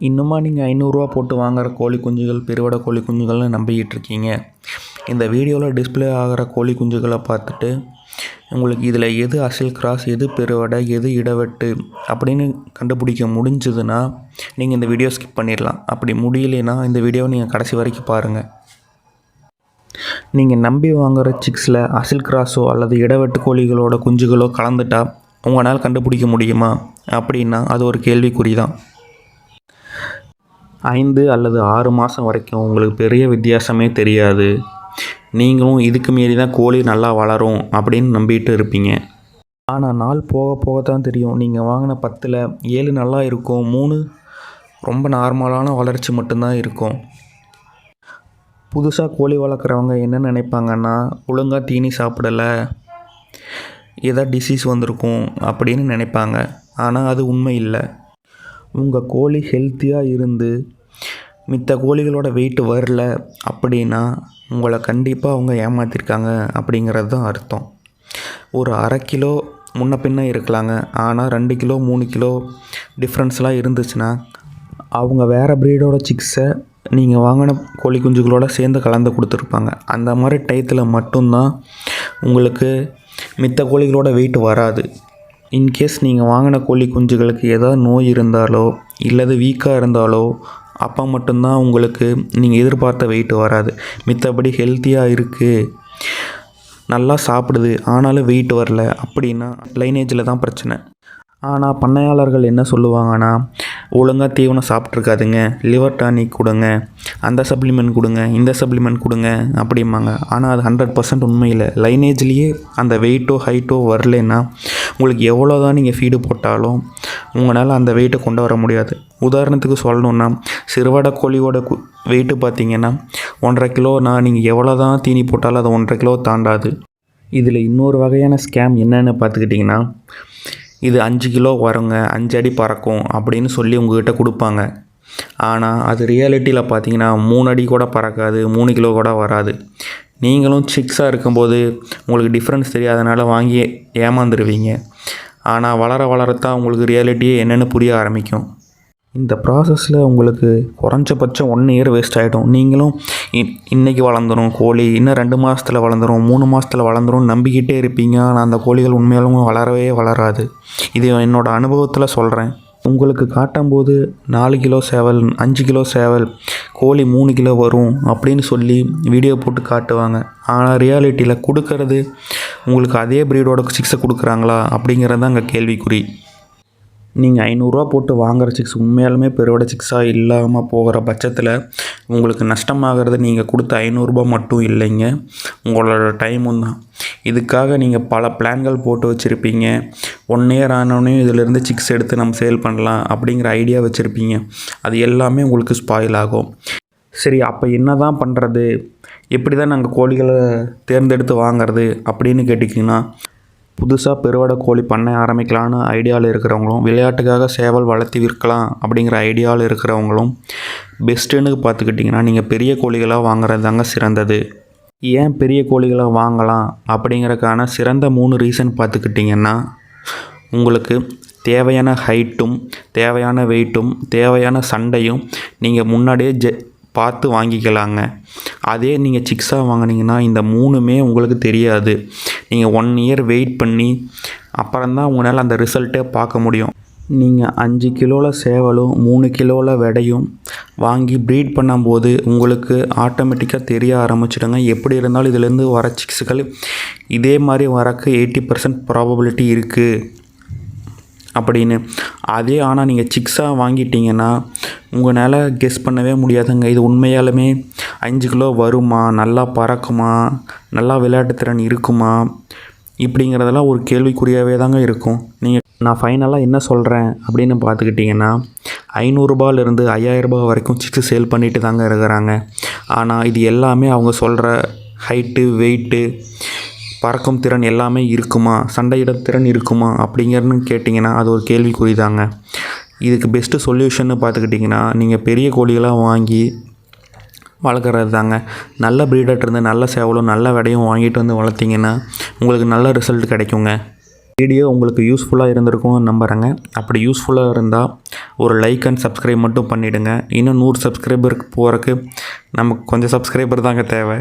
இன்னுமா நீங்கள் ரூ. 500 போட்டு வாங்குகிற கோழி குஞ்சுகள் பெருவடை கோழி குஞ்சுகள்னு நம்பிக்கிட்டு இருக்கீங்க? இந்த வீடியோவில் டிஸ்பிளே ஆகிற கோழி குஞ்சுகளை பார்த்துட்டு உங்களுக்கு இதில் எது அசல் கிராஸ், எது பெருவடை, எது இடவெட்டு அப்படின்னு கண்டுபிடிக்க முடிஞ்சதுன்னா நீங்கள் இந்த வீடியோ ஸ்கிப் பண்ணிடலாம். அப்படி முடியலைன்னா இந்த வீடியோவை நீங்கள் கடைசி வரைக்கும் பாருங்கள். நீங்கள் நம்பி வாங்குகிற சிக்ஸில் அசல் கிராஸோ அல்லது இடவெட்டு கோழிகளோட குஞ்சுகளோ கலந்துட்டா உங்களால் கண்டுபிடிக்க முடியுமா அப்படின்னா அது ஒரு கேள்விக்குறி தான். 5 அல்லது 6 மாதம் வரைக்கும் உங்களுக்கு பெரிய வித்தியாசமே தெரியாது. நீங்களும் இதுக்கு மீறி தான் கோழி நல்லா வளரும் அப்படின்னு நம்பிட்டு இருப்பீங்க. ஆனால் நாள் போக போக தான் தெரியும். நீங்கள் வாங்கின 10ல் 7 நல்லா இருக்கும், 3 ரொம்ப நார்மலான வளர்ச்சி மட்டும்தான் இருக்கும். புதுசாக கோழி வளர்க்குறவங்க என்ன நினைப்பாங்கன்னா, ஒழுங்காக தீனி சாப்பிடலை, ஏதாவது டிசீஸ் வந்திருக்கும் அப்படின்னு நினைப்பாங்க. ஆனால் அது உண்மை இல்லை. உங்கள் கோழி ஹெல்த்தியாக இருந்து மித்த கோழிகளோட வெயிட் வரல அப்படின்னா உங்களை கண்டிப்பாக அவங்க ஏமாற்றிருக்காங்க அப்படிங்கிறது தான் அர்த்தம். ஒரு 1/2 கிலோ முன்ன பின்ன இருக்கலாங்க, ஆனால் 2 கிலோ 3 கிலோ டிஃப்ரென்ஸ்லாம் இருந்துச்சுன்னா அவங்க வேறு ப்ரீடோட சிக்ஸை நீங்கள் வாங்கின கோழி குஞ்சுகளோட சேர்ந்து கலந்து கொடுத்துருப்பாங்க. அந்த மாதிரி டயத்தில் மட்டும்தான் உங்களுக்கு மித்த கோழிகளோட வெயிட் வராது. இன்கேஸ் நீங்கள் வாங்கின கோழி குஞ்சுகளுக்கு ஏதாவது நோய் இருந்தாலோ இல்லது வீக்காக இருந்தாலோ அப்போ மட்டும்தான் உங்களுக்கு நீங்கள் எதிர்பார்த்த வெயிட் வராது. மித்தபடி ஹெல்த்தியாக இருக்குது, நல்லா சாப்பிடுது, ஆனாலும் வெயிட் வரல அப்படின்னா லைனேஜில் தான் பிரச்சனை. ஆனால் பண்ணையாளர்கள் என்ன சொல்லுவாங்கன்னா, ஒழுங்காக தீவனம் சாப்பிட்ருக்காதுங்க, லிவர் டானிக் கொடுங்க, அந்த சப்ளிமெண்ட் கொடுங்க, இந்த சப்ளிமெண்ட் கொடுங்க அப்படிம்பாங்க. ஆனால் அது 100% உண்மையில் லைனேஜ்லேயே அந்த வெயிட்டோ ஹைட்டோ வரலன்னா உங்களுக்கு எவ்வளோ தான் நீங்கள் ஃபீடு போட்டாலும் உங்களால் அந்த வெயிட்டை கொண்டு வர முடியாது. உதாரணத்துக்கு சொல்லணுன்னா, சிறுவடை கோழியோட வெயிட்டு பார்த்திங்கன்னா 1.5 கிலோனா நீங்கள் எவ்வளோ தான் தீனி போட்டாலும் அது 1.5 கிலோ தாண்டாது. இதில் இன்னொரு வகையான ஸ்கேம் என்னென்னு பார்த்துக்கிட்டிங்கன்னா, இது 5 கிலோ வருங்க, 5 அடி பறக்கும் அப்படின்னு சொல்லி உங்கள்கிட்ட கொடுப்பாங்க. ஆனால் அது ரியாலிட்டியில் பார்த்தீங்கன்னா 3 அடி கூட பறக்காது, 3 கிலோ கூட வராது. நீங்களும் சிக்ஸாக இருக்கும்போது உங்களுக்கு டிஃப்ரென்ஸ் தெரியாதனால வாங்கி ஏமாந்துருவீங்க. ஆனால் வளர வளரத்தான் உங்களுக்கு ரியாலிட்டியே என்னென்னு புரிய ஆரம்பிக்கும். இந்த ப்ராசஸில் உங்களுக்கு குறைஞ்சபட்சம் 1 இயர் வேஸ்ட் ஆகிடும். நீங்களும் இன்றைக்கி வளர்ந்துடும் கோழி, இன்னும் 2 மாதத்தில் வளர்ந்துடும், 3 மாதத்தில் வளர்ந்துடும் நம்பிக்கிட்டே இருப்பீங்க. ஆனால் அந்த கோழிகள் உண்மையாலும் வளரவே வளராது. இது என்னோடய அனுபவத்தில் சொல்கிறேன். உங்களுக்கு காட்டும்போது 4 கிலோ சேவல், 5 கிலோ சேவல், கோழி 3 கிலோ வரும் அப்படின்னு சொல்லி வீடியோ போட்டு காட்டுவாங்க. ஆனால் ரியாலிட்டியில் கொடுக்கறது உங்களுக்கு அதே ப்ரீடோட சிக்ஸை கொடுக்குறாங்களா அப்படிங்கிறது தான் அங்கே கேள்விக்குறி. நீங்கள் 500 போட்டு வாங்குகிற சிக்ஸ் உண்மையாலுமே பெருவடை சிக்ஸாக இல்லாமல் போகிற பட்சத்தில் உங்களுக்கு நஷ்டமாகிறது நீங்கள் கொடுத்த 500 மட்டும் இல்லைங்க, உங்களோட டைமும் தான். இதுக்காக நீங்கள் பல பிளான்கள் போட்டு வச்சுருப்பீங்க. 1 இயர் ஆனோடனே இதிலேருந்து சிக்ஸ் எடுத்து நம்ம சேல் பண்ணலாம் அப்படிங்கிற ஐடியா வச்சுருப்பீங்க. அது எல்லாமே உங்களுக்கு ஸ்பாயில் ஆகும். சரி, அப்போ என்ன தான் பண்ணுறது, எப்படி தான் நாங்கள் கோழிகளை தேர்ந்தெடுத்து வாங்கிறது அப்படின்னு கேட்டிங்கன்னா, புதுசாக பெருவடை கோழி பண்ணை ஆரம்பிக்கலான்னு ஐடியாவில் இருக்கிறவங்களும், விளையாட்டுக்காக சேவல் வளர்த்தி விற்கலாம் அப்படிங்கிற ஐடியாவில் இருக்கிறவங்களும் பெஸ்ட்டுன்னு பார்த்துக்கிட்டிங்கன்னா நீங்கள் பெரிய கோழிகளாக வாங்குறது தாங்க சிறந்தது. ஏன் பெரிய கோழிகளாக வாங்கலாம் அப்படிங்கிறதுக்கான சிறந்த 3 ரீசன் பார்த்துக்கிட்டிங்கன்னா, உங்களுக்கு தேவையான ஹைட்டும் தேவையான வெயிட்டும் தேவையான சண்டையும் நீங்கள் முன்னாடியே பார்த்து வாங்கிக்கலாங்க. அதே நீங்கள் சிக்ஸாக வாங்கினீங்கன்னா இந்த 3மே உங்களுக்கு தெரியாது. நீங்கள் 1 இயர் வெயிட் பண்ணி அப்புறம்தான் உங்களால் அந்த ரிசல்ட்டே பார்க்க முடியும். நீங்கள் 5 கிலோவில் சேவலும் 3 கிலோவில் விடையும் வாங்கி ப்ரீட் பண்ணும்போது உங்களுக்கு ஆட்டோமேட்டிக்காக தெரிய ஆரம்பிச்சிடுங்க. எப்படி இருந்தாலும் இதிலேருந்து வர சிக்ஸுகள் இதே மாதிரி வரக்கு 80% ப்ராபபிலிட்டி இருக்குது அப்படின்னு. அதே ஆனால் நீங்கள் சிக்ஸாக வாங்கிட்டீங்கன்னா உங்களால் கெஸ் பண்ணவே முடியாதுங்க. இது உண்மையாலுமே 5 கிலோ வருமா, நல்லா பறக்குமா, நல்லா விளையாட்டுத்திறன் இருக்குமா இப்படிங்கிறதெல்லாம் ஒரு கேள்விக்குறியாகவே தாங்க இருக்கும். நான் ஃபைனலாக என்ன சொல்கிறேன் அப்படின்னு பார்த்துக்கிட்டிங்கன்னா, 500 ரூபாயிலிருந்து 5000 ரூபாய் வரைக்கும் சிக்ஸ் சேல் பண்ணிட்டு தாங்க இருக்கிறாங்க. ஆனால் இது எல்லாமே அவங்க சொல்கிற ஹைட்டு, வெயிட்டு, பறக்கும் திறன் எல்லாமே இருக்குமா, சண்டையிட திறன் இருக்குமா அப்படிங்கிறன்னு கேட்டிங்கன்னா அது ஒரு கேள்விக்குறி தாங்க. இதுக்கு பெஸ்ட்டு சொல்யூஷன்னு பார்த்துக்கிட்டிங்கன்னா, நீங்கள் பெரிய கோழிகளாக வாங்கி வளர்க்குறது தாங்க. நல்ல ப்ரீடர்கிட்ட இருந்து நல்ல சேவலும் நல்ல விடையும் வாங்கிட்டு வந்து வளர்த்திங்கன்னா உங்களுக்கு நல்ல ரிசல்ட் கிடைக்குங்க. வீடியோ உங்களுக்கு யூஸ்ஃபுல்லாக இருந்திருக்கும்னு நம்புகிறேங்க. அப்படி யூஸ்ஃபுல்லாக இருந்தால் ஒரு லைக் அண்ட் சப்ஸ்கிரைப் மட்டும் பண்ணிவிடுங்க. இன்னும் 100 சப்ஸ்கிரைபருக்கு போகிறக்கு நமக்கு கொஞ்சம் சப்ஸ்கிரைபர் தாங்க தேவை.